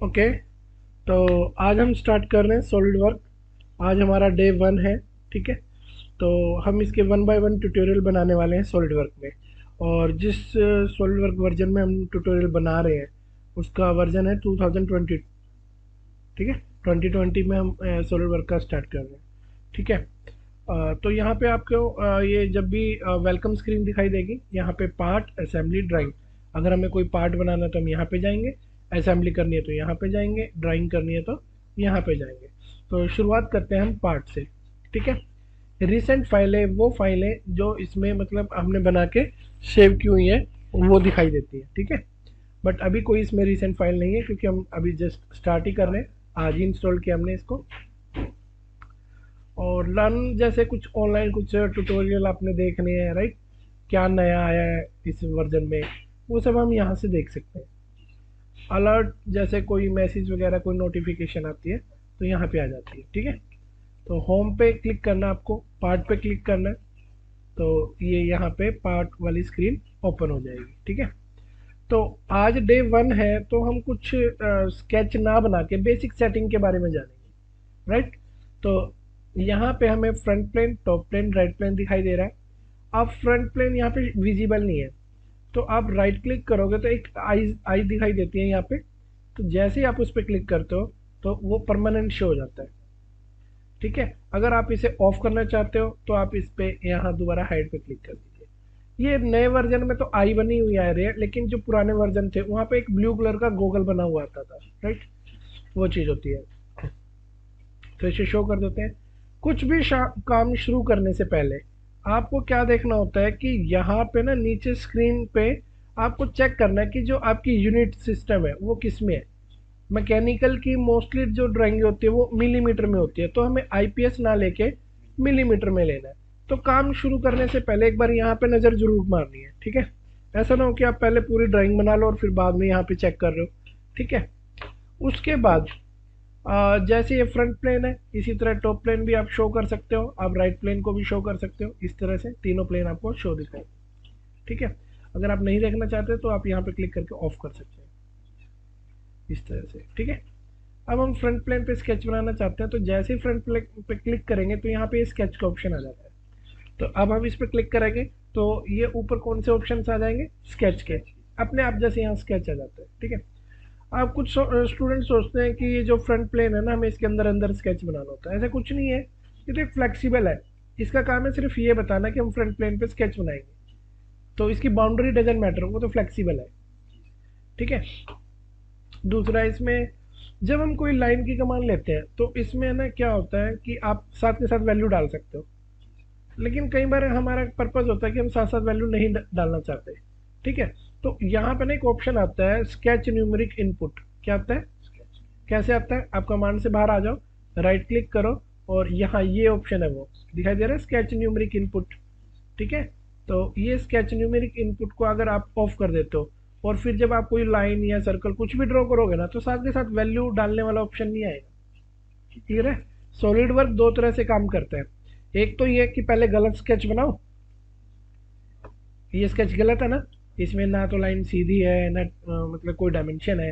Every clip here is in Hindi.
ओके, तो आज हम स्टार्ट कर रहे हैं सॉलिड वर्क। आज हमारा डे 1 है। ठीक है, तो हम इसके 1 बाय 1 ट्यूटोरियल बनाने वाले हैं सॉलिड वर्क में। और जिस सॉलिड वर्क वर्जन में हम ट्यूटोरियल बना रहे हैं उसका वर्जन है 2020। ठीक है, 2020 में हम सॉलिड वर्क का स्टार्ट कर रहे हैं। ठीक है, तो यहाँ पे आपको ये जब भी वेलकम स्क्रीन दिखाई देगी, यहाँ पे पार्ट, असेंबली, ड्राइंग। अगर हमें कोई पार्ट बनाना है तो हम यहाँ पे जाएंगे, असेंबली करनी है तो यहाँ पे जाएंगे, ड्राइंग करनी है तो यहाँ पे जाएंगे। तो शुरुआत करते हैं हम पार्ट से। ठीक है, रिसेंट फाइलें वो फाइलें जो इसमें मतलब हमने बना के सेव की हुई हैं, वो दिखाई देती है। ठीक है, बट अभी कोई इसमें रिसेंट फाइल नहीं है क्योंकि हम अभी जस्ट स्टार्ट ही कर रहे हैं। आज ही इंस्टॉल किया हमने इसको। और लर्न जैसे कुछ ऑनलाइन कुछ ट्यूटोरियल आपने देखने हैं, राइट? क्या नया आया है इस वर्जन में, वो सब हम यहाँ से देख सकते हैं। अलर्ट जैसे कोई मैसेज वगैरह कोई नोटिफिकेशन आती है तो यहाँ पे आ जाती है। ठीक है, तो होम पे क्लिक करना है, आपको पार्ट पे क्लिक करना है, तो ये यहाँ पे पार्ट वाली स्क्रीन ओपन हो जाएगी। ठीक है, तो आज डे 1 है तो हम कुछ स्केच ना बना के बेसिक सेटिंग के बारे में जानेंगे, राइट? तो यहाँ पे हमें front plane, top plane, right plane दिखाई दे रहा है। अब फ्रंट प्लेन यहाँ पे विजिबल नहीं है, तो आप राइट क्लिक करोगे तो एक आई आई दिखाई देती है यहाँ पे। तो जैसे ही आप उस पर क्लिक करते हो तो वो परमानेंट शो हो जाता है। ठीक है, अगर आप इसे ऑफ करना चाहते हो तो आप इस पे यहाँ दोबारा हाइड पे क्लिक कर दीजिए। ये नए वर्जन में तो आई बनी हुई आ रही है, लेकिन जो पुराने वर्जन थे वहाँ पे एक ब्लू कलर का गोगल बना हुआ आता था, राइट? वो चीज़ होती है। तो इसे शो कर देते हैं। कुछ भी काम शुरू करने से पहले आपको क्या देखना होता है कि यहाँ पे ना नीचे स्क्रीन पे आपको चेक करना है कि जो आपकी यूनिट सिस्टम है वो किस में है। मैकेनिकल की मोस्टली जो ड्राइंग होती है वो मिलीमीटर में होती है, तो हमें आईपीएस ना लेके मिलीमीटर में लेना है। तो काम शुरू करने से पहले एक बार यहाँ पे नज़र जरूर मारनी है। ठीक है, ऐसा ना हो कि आप पहले पूरी ड्राइंग बना लो और फिर बाद में यहाँ पे चेक कर रहे हो। ठीक है, उसके बाद जैसे ये फ्रंट प्लेन है इसी तरह टॉप प्लेन भी आप शो कर सकते हो, आप राइट प्लेन को भी शो कर सकते हो। इस तरह से तीनों प्लेन आपको शो दिखाए। ठीक है, अगर आप नहीं देखना चाहते तो आप यहाँ पे क्लिक करके ऑफ कर सकते हैं, इस तरह से। ठीक है, अब हम फ्रंट प्लेन पे स्केच बनाना चाहते हैं, तो जैसे ही फ्रंट प्लेन पे क्लिक करेंगे तो यहाँ पे स्केच का ऑप्शन आ जाता है। तो अब हम इस पर क्लिक करेंगे तो ये ऊपर कौन से ऑप्शन आ जाएंगे? स्केच के। अपने आप जैसे यहाँ स्केच आ जाता है। ठीक है, अब कुछ स्टूडेंट सोचते हैं कि ये जो फ्रंट प्लेन है ना, हमें इसके अंदर अंदर स्केच बनाना होता है। ऐसा कुछ नहीं है, ये तो एक फ्लेक्सिबल है। इसका काम है सिर्फ ये बताना कि हम फ्रंट प्लेन पे स्केच बनाएंगे, तो इसकी बाउंड्री डजेंट मैटर, वो तो फ्लेक्सिबल है। ठीक है, दूसरा इसमें जब हम कोई लाइन की कमांड लेते हैं तो इसमें ना क्या होता है कि आप साथ के साथ वैल्यू डाल सकते हो, लेकिन कई बार हमारा पर्पज होता है कि हम साथ साथ वैल्यू नहीं डालना चाहते। ठीक है, तो यहाँ पे ना एक ऑप्शन आता है स्केच न्यूमेरिक इनपुट। क्या आता है? कैसे आता है? आप कमांड से बाहर आ जाओ, राइट क्लिक करो और यहाँ ये ऑप्शन है वो दिखाई दे रहा है, स्केच न्यूमेरिक इनपुट। ठीक है, तो ये स्केच न्यूमेरिक इनपुट को अगर आप ऑफ कर देते हो और फिर जब आप कोई लाइन या सर्कल कुछ भी ड्रॉ करोगे ना तो साथ के साथ वैल्यू डालने वाला ऑप्शन नहीं आएगा। क्लियर है? सॉलिड वर्क दो तरह से काम करता है। एक तो ये कि पहले गलत स्केच बनाओ, ये स्केच गलत है ना, इसमें ना तो लाइन सीधी है ना मतलब कोई डायमेंशन है।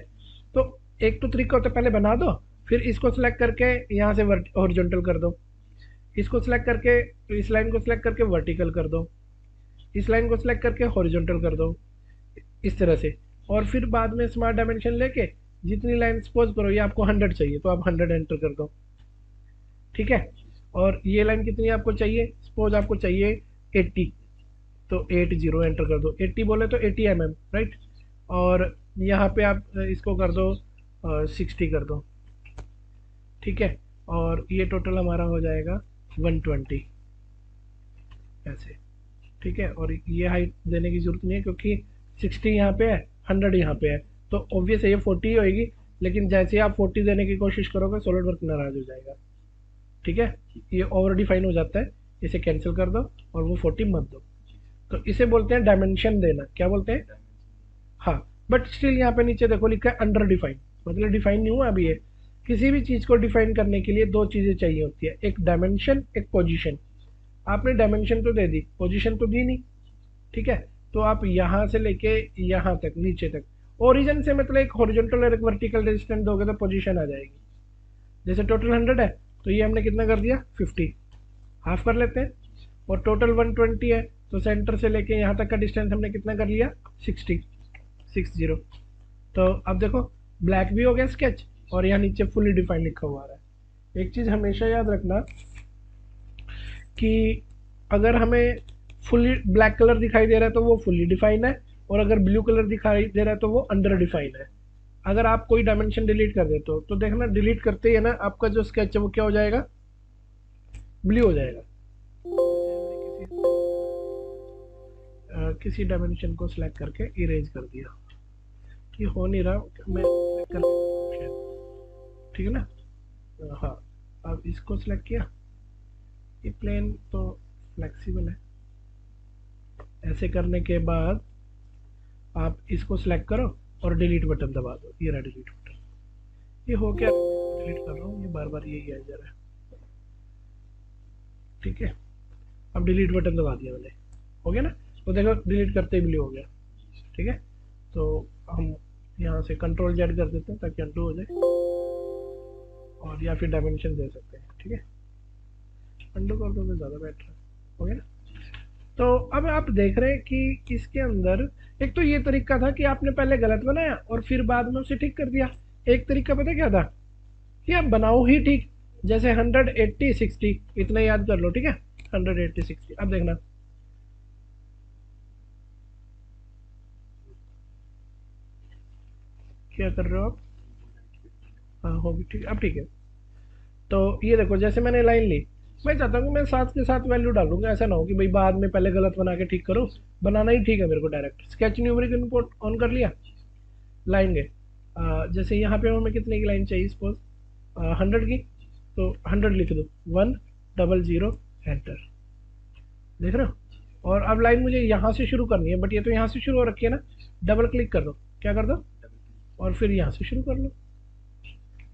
तो एक तो तरीका होता है पहले बना दो, फिर इसको सिलेक्ट करके यहाँ से हॉरिजॉन्टल कर दो, इसको सिलेक्ट करके इस लाइन को सिलेक्ट करके वर्टिकल कर दो, इस लाइन को सिलेक्ट करके हॉरिजॉन्टल कर दो, इस तरह से। और फिर बाद में स्मार्ट डायमेंशन लेके जितनी लाइन सपोज करो ये आपको 100 चाहिए तो आप 100 एंटर कर दो। ठीक है, और ये लाइन कितनी आपको चाहिए? सपोज आपको चाहिए 80, तो 80 एंटर कर दो। 80 बोले तो 80 mm, राइट? और यहाँ पे आप इसको कर दो 60 कर दो। ठीक है, और ये टोटल हमारा हो जाएगा 120 ऐसे। ठीक है, और ये हाइट देने की जरूरत नहीं है क्योंकि 60 यहाँ पे है, 100 यहाँ पे है, तो ऑब्वियस है ये 40 ही होएगी। लेकिन जैसे ही आप 40 देने की कोशिश करोगे सॉलिड वर्क नाराज हो जाएगा। ठीक है, ये ओवर डिफाइन हो जाता है, इसे कैंसिल कर दो और वो 40 मत दो। तो इसे बोलते हैं डायमेंशन देना। क्या बोलते हैं? हाँ, बट स्टिल यहाँ पे नीचे देखो लिखा है अंडर डिफाइन, मतलब डिफाइन नहीं हुआ अभी ये। किसी भी चीज़ को डिफाइन करने के लिए दो चीज़ें चाहिए होती है, एक डायमेंशन, एक पोजीशन। आपने डायमेंशन तो दे दी, पोजीशन तो दी नहीं। ठीक है, तो आप यहाँ से लेके यहाँ तक नीचे तक ओरिजिन से मतलब एक हॉरिजॉन्टल और एक वर्टिकल डिस्टेंस दोगे तो पोजीशन आ जाएगी। जैसे टोटल 100 है तो ये हमने कितना कर दिया 50, हाफ कर लेते हैं। और टोटल 120 है तो सेंटर से लेके यहाँ तक का डिस्टेंस हमने कितना कर लिया 60। तो अब देखो ब्लैक भी हो गया स्केच और यहाँ नीचे फुली डिफाइंड लिखा हुआ आ रहा है। एक चीज़ हमेशा याद रखना कि अगर हमें फुली ब्लैक कलर दिखाई दे रहा है तो वो फुली डिफाइन है, और अगर ब्लू कलर दिखाई दे रहा है तो वो अंडर डिफाइन है। अगर आप कोई डायमेंशन डिलीट कर देते हो तो देखना डिलीट करते ही है ना आपका जो स्केच है वो क्या हो जाएगा, ब्लू हो जाएगा। किसी डायमेंशन को सिलेक्ट करके इरेज कर दिया, ये हो नहीं रहा, मैं select कर लेता हूँ, ठीक है ना। हाँ, अब इसको सिलेक्ट किया, ये प्लेन तो फ्लेक्सिबल है। ऐसे करने के बाद आप इसको सिलेक्ट करो और डिलीट बटन दबा दो, ये रहा डिलीट बटन। ये हो गया, डिलीट कर रहा हूँ, ये बार बार यही आ जा रहा है, ठीक है। अब डिलीट बटन दबा दिया मैंने, हो गया ना। तो देखो डिलीट करते ही ब्लू हो गया, ठीक है। तो हम यहाँ से कंट्रोल जेड कर देते हैं ताकि अनडू हो जाए, और या फिर डायमेंशन दे सकते हैं, ठीक है। अनडू कर दो तो ज़्यादा बेटर है, हो गया ना। तो अब आप देख रहे हैं कि इसके अंदर एक तो ये तरीका था कि आपने पहले गलत बनाया और फिर बाद में उसे ठीक कर दिया। एक तरीका पता क्या था कि आप बनाओ ही ठीक, जैसे 100 80 60 इतना याद कर लो, ठीक है। 100 80 60 अब देखना क्या कर रहे हो आप। हाँ होगी ठीक, अब ठीक है। तो ये देखो जैसे मैंने लाइन ली, मैं चाहता हूँ कि मैं साथ के साथ वैल्यू डालूंगा, ऐसा ना हो कि भाई बाद में पहले गलत बना के ठीक करो। बनाना ही ठीक है मेरे को direct. Sketch numeric input on कर लिया, लाइन गए। जैसे यहाँ पे हमें कितने की लाइन चाहिए, सपोज 100 की, तो 100 लिख दो, 100 एंटर, देख रहे हो। और अब लाइन मुझे यहाँ से शुरू करनी है, बट ये तो यहाँ से शुरू हो रखी है ना, डबल क्लिक कर दो, क्या कर दो, और फिर यहाँ से शुरू कर लो,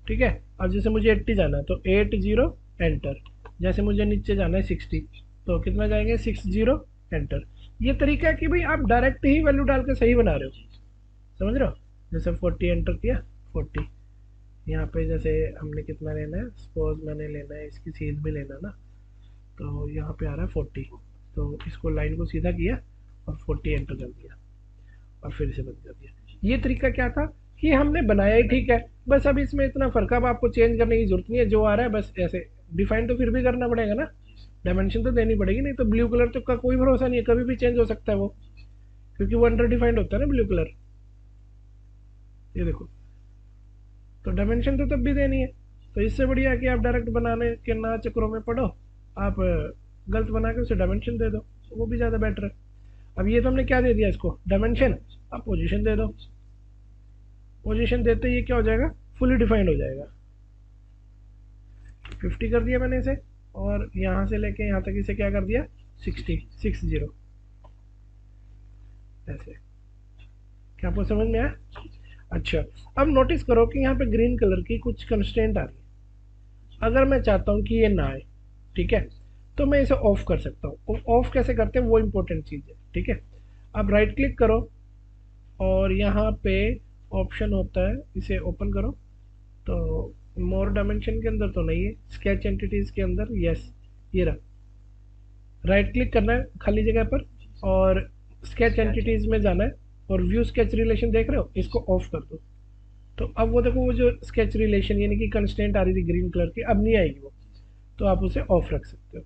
ठीक है। अब जैसे मुझे 80 जाना है तो 80 एंटर, जैसे मुझे नीचे जाना है 60 तो कितना जाएंगे 60 एंटर। ये तरीका है कि भाई आप डायरेक्ट ही वैल्यू डाल के सही बना रहे हो, समझ रहे हो। जैसे 40 एंटर किया 40, यहाँ पे जैसे हमने कितना लेना है, सपोज मैंने लेना है इसकी सीध में लेना ना, तो यहाँ पे आ रहा है 40, तो इसको लाइन को सीधा किया और 40 एंटर कर दिया और फिर से बंद कर दिया। ये तरीका क्या था कि हमने बनाया ही ठीक है, बस अब इसमें इतना फर्क, अब आपको चेंज करने की जरूरत नहीं है, जो आ रहा है बस ऐसे डिफाइन तो फिर भी करना पड़ेगा ना, डायमेंशन तो देनी पड़ेगी, नहीं तो ब्लू कलर तो का कोई भरोसा नहीं है, कभी भी चेंज हो सकता है वो, क्योंकि वो अंडर डिफाइंड होता है ना ब्लू कलर। ये देखो, तो डायमेंशन तो तब भी देनी है। तो इससे बढ़िया कि आप डायरेक्ट बनाने के ना चक्करों में पड़ो, आप गलत बना के उसे डायमेंशन दे दो, तो वो भी ज़्यादा बेटर है। अब ये तो हमने क्या दे दिया इसको, डायमेंशन। अब पोजीशन दे दो, पोजीशन देते ही ये क्या हो जाएगा, फुली डिफाइंड हो जाएगा। 50 कर दिया मैंने इसे, और यहाँ से लेके यहाँ तक इसे क्या कर दिया 60 ऐसे। क्या आपको समझ में आया। अच्छा, अब नोटिस करो कि यहाँ पे ग्रीन कलर की कुछ कंस्ट्रेंट आ रही है। अगर मैं चाहता हूँ कि ये ना आए, ठीक है, तो मैं इसे ऑफ कर सकता हूँ। ऑफ कैसे करते हैं वो इंपॉर्टेंट चीज़ है, ठीक है। अब राइट क्लिक करो और यहाँ पे ऑप्शन होता है, इसे ओपन करो। तो मोर डायमेंशन के अंदर तो नहीं है, स्केच एंटिटीज़ के अंदर, यस ये रहा। राइट क्लिक करना है खाली जगह पर और स्केच एंटिटीज़ में जाना है, और व्यू स्केच रिलेशन देख रहे हो, इसको ऑफ कर दो। तो अब वो देखो, वो जो स्केच रिलेशन यानी कि कंस्टेंट आ रही थी ग्रीन कलर की, अब नहीं आएगी वो, तो आप उसे ऑफ रख सकते हो,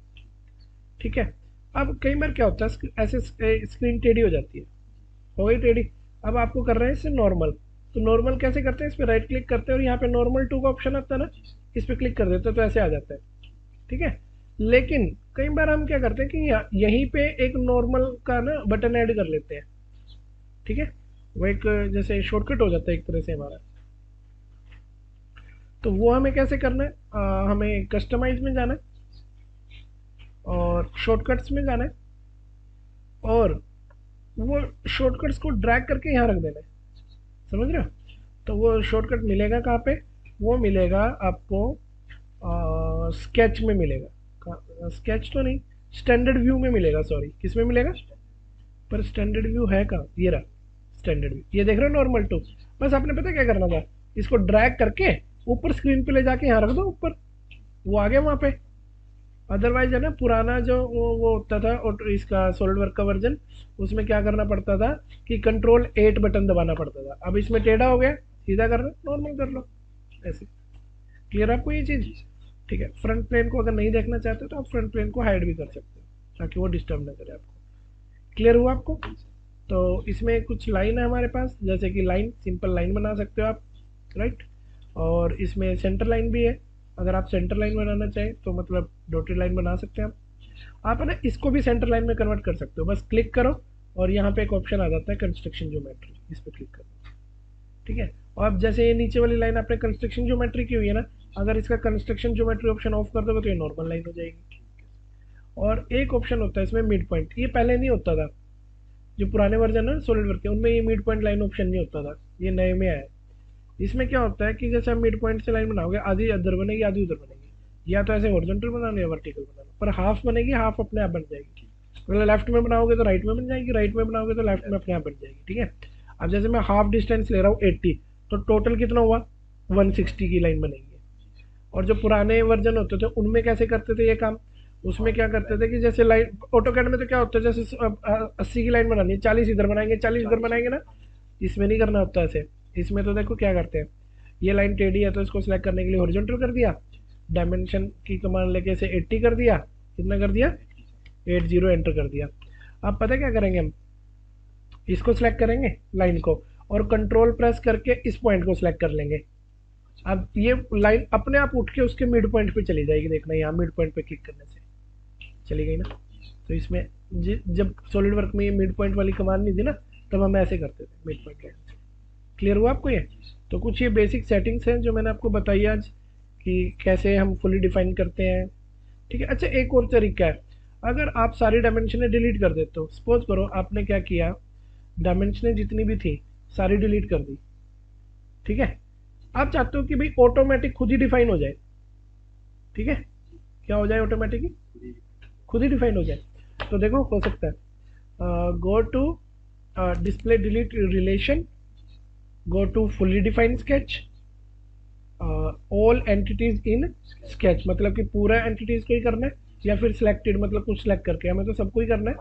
ठीक है। अब कई बार क्या होता है, ऐसे स्क्रीन टेढ़ी हो जाती है, हो गई टेढ़ी। अब आपको कर रहे हैं इसे नॉर्मल, तो नॉर्मल कैसे करते हैं, इस पर राइट क्लिक करते हैं और यहाँ पे नॉर्मल टू का ऑप्शन आता है ना, इस पर क्लिक कर देते हैं तो ऐसे आ जाता है, ठीक है। लेकिन कई बार हम क्या करते हैं कि यहीं पे एक नॉर्मल का ना बटन ऐड कर लेते हैं, ठीक है। वो एक जैसे शॉर्टकट हो जाता है एक तरह से हमारा। तो वो हमें कैसे करना है, हमें कस्टमाइज में जाना है और शॉर्टकट्स में जाना है, और वो शॉर्टकट्स को ड्रैग करके यहाँ रख देना है, समझ रहे हो। तो वो शॉर्टकट मिलेगा कहाँ पे, वो मिलेगा आपको स्केच में मिलेगा, स्केच तो नहीं, स्टैंडर्ड व्यू में मिलेगा, सॉरी किस में मिलेगा, पर स्टैंडर्ड व्यू है कहाँ, ये रहा स्टैंडर्ड व्यू, ये देख रहे हो नॉर्मल टू। बस आपने पता क्या करना था, इसको ड्रैग करके ऊपर स्क्रीन पे ले जाके यहाँ रख दो ऊपर, वो आ गया वहाँ पे। अदरवाइज है ना पुराना जो वो होता था और इसका सॉलिड वर्क का वर्जन, उसमें क्या करना पड़ता था कि कंट्रोल 8 बटन दबाना पड़ता था। अब इसमें टेढ़ा हो गया, सीधा कर लो, नॉर्मल कर लो ऐसे। क्लियर आपको ये चीज़? ठीक है, फ्रंट प्लेन को अगर नहीं देखना चाहते हो तो आप फ्रंट प्लेन को हाइड भी कर सकते हो ताकि वो डिस्टर्ब ना करे आपको। क्लियर हुआ आपको? तो इसमें कुछ लाइन है हमारे पास, जैसे कि लाइन, सिंपल लाइन बना सकते हो आप, राइट। और इसमें सेंटर लाइन भी है, अगर आप सेंटर लाइन बनाना चाहें तो मतलब डॉटेड लाइन बना सकते हैं आप है ना, इसको भी सेंटर लाइन में कन्वर्ट कर सकते हो। बस क्लिक करो और यहाँ पे एक ऑप्शन आ जाता है कंस्ट्रक्शन ज्योमेट्री, इस पर क्लिक करो, ठीक है। और अब जैसे ये नीचे वाली लाइन आपने कंस्ट्रक्शन ज्योमेट्री की हुई है ना, अगर इसका कंस्ट्रक्शन ज्योमेट्री ऑप्शन ऑफ कर दोगे तो ये नॉर्मल लाइन हो जाएगी। और एक ऑप्शन होता है इसमें मिड पॉइंट, ये पहले नहीं होता था, जो पुराने वर्जन है सॉलिड वर्क के उनमें ये मिड पॉइंट लाइन ऑप्शन नहीं होता था, ये नए में आया है। इसमें क्या होता है कि जैसे आप मिड पॉइंट से लाइन बनाओगे, आधी इधर बनेगी आधी उधर बनेगी, या तो ऐसे हॉरिजॉन्टल बनाना या वर्टिकल बनाना, पर हाफ बनेगी, हाफ अपने आप बन जाएगी। मतलब लेफ्ट में बनाओगे तो राइट में बन जाएगी, राइट में बनाओगे तो लेफ्ट में अपने आप बन जाएगी, ठीक है। अब जैसे मैं हाफ डिस्टेंस ले रहा हूँ 80, तो टोटल कितना हुआ 160 की लाइन बनेगी। और जो पुराने वर्जन होते थे उनमें कैसे करते थे ये काम, उसमें क्या करते थे कि जैसे लाइन ऑटोकैड में तो क्या होता है, जैसे 80 की लाइन बनानी है, 40 इधर बनाएंगे 40 इधर बनाएंगे ना, इसमें नहीं करना होता ऐसे। इसमें तो देखो क्या करते हैं, ये लाइन टेढ़ी है तो इसको सिलेक्ट करने के लिए हॉरिजॉन्टल कर दिया, डायमेंशन की कमांड लेके इसे 80 कर दिया, कितना कर दिया 80 एंटर कर दिया। अब पता क्या करेंगे हम, इसको सिलेक्ट करेंगे लाइन को और कंट्रोल प्रेस करके इस पॉइंट को सिलेक्ट कर लेंगे। अब ये लाइन अपने आप उठ के उसके मिड पॉइंट पे चली जाएगी, देखना यहाँ मिड पॉइंट पे क्लिक करने से चली गई ना। तो इसमें जब सॉलिड वर्क में ये मिड पॉइंट वाली कमांड नहीं थी ना, तब हम ऐसे करते थे मिड पॉइंट लाइन से। क्लियर हुआ आपको ये? तो कुछ ये बेसिक सेटिंग्स हैं जो मैंने आपको बताई आज कि कैसे हम फुली डिफाइन करते हैं, ठीक है। अच्छा एक और तरीका है, अगर आप सारी डायमेंशनें डिलीट कर देते हो, सपोज करो आपने क्या किया, डायमेंशनें जितनी भी थी सारी डिलीट कर दी, ठीक है। आप चाहते हो कि भाई ऑटोमेटिक खुद ही डिफाइन हो जाए, ठीक है, क्या हो जाए ऑटोमेटिकली खुद ही डिफाइन हो जाए। तो देखो हो सकता है, go to display delete relation, go to fully defined sketch, all entities in sketch, मतलब कि पूरा एंटिटीज को ही करना है, या फिर सिलेक्टेड मतलब कुछ सिलेक्ट करके, हमें तो सबको ही करना है।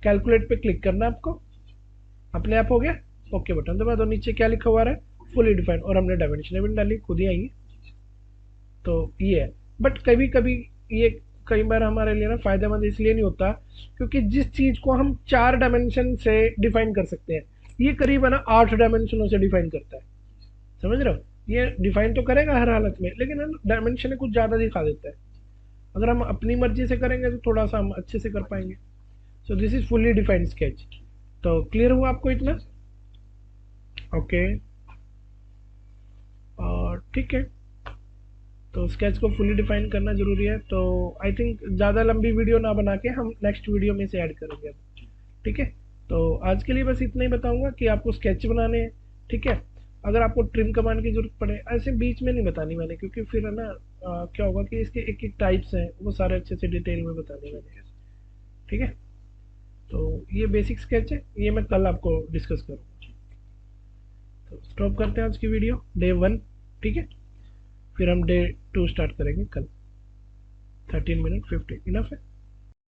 कैलकुलेट पे क्लिक करना है आपको, अपने आप हो गया, ओके बटन दबा दो, नीचे क्या लिखा हुआ है फुली डिफाइंड, और हमने डायमेंशन भी डाली खुद ही आएंगी। तो ये है, बट कभी कभी ये कई बार हमारे लिए ना फायदेमंद इसलिए नहीं होता क्योंकि जिस चीज को हम 4 डायमेंशन से डिफाइन कर सकते हैं, ये करीब है ना 8 डायमेंशनों से डिफाइन करता है, समझ रहे हो। ये डिफाइन तो करेगा हर हालत में, लेकिन डायमेंशन कुछ ज़्यादा दिखा देता है। अगर हम अपनी मर्जी से करेंगे तो थोड़ा सा हम अच्छे से कर पाएंगे। So this is fully defined sketch. तो क्लियर हुआ आपको इतना? ओके, ठीक है। तो स्केच को फुली डिफाइन करना जरूरी है। तो आई थिंक ज़्यादा लंबी वीडियो ना बना के हम नेक्स्ट वीडियो में से ऐड करेंगे अब, ठीक है। तो आज के लिए बस इतना ही बताऊंगा कि आपको स्केच बनाने हैं, ठीक है। अगर आपको ट्रिम कमांड की जरूरत पड़े, ऐसे बीच में नहीं बतानी मैंने, क्योंकि फिर है ना क्या होगा कि इसके एक एक टाइप्स हैं, वो सारे अच्छे से डिटेल में बताने मैंने, ठीक है। तो ये बेसिक स्केच है, ये मैं कल आपको डिस्कस करूँगा। तो स्टॉप करते हैं आज की वीडियो, डे 1, ठीक है। फिर हम डे 2 स्टार्ट करेंगे कल। 13 मिनट 50 इनफ है।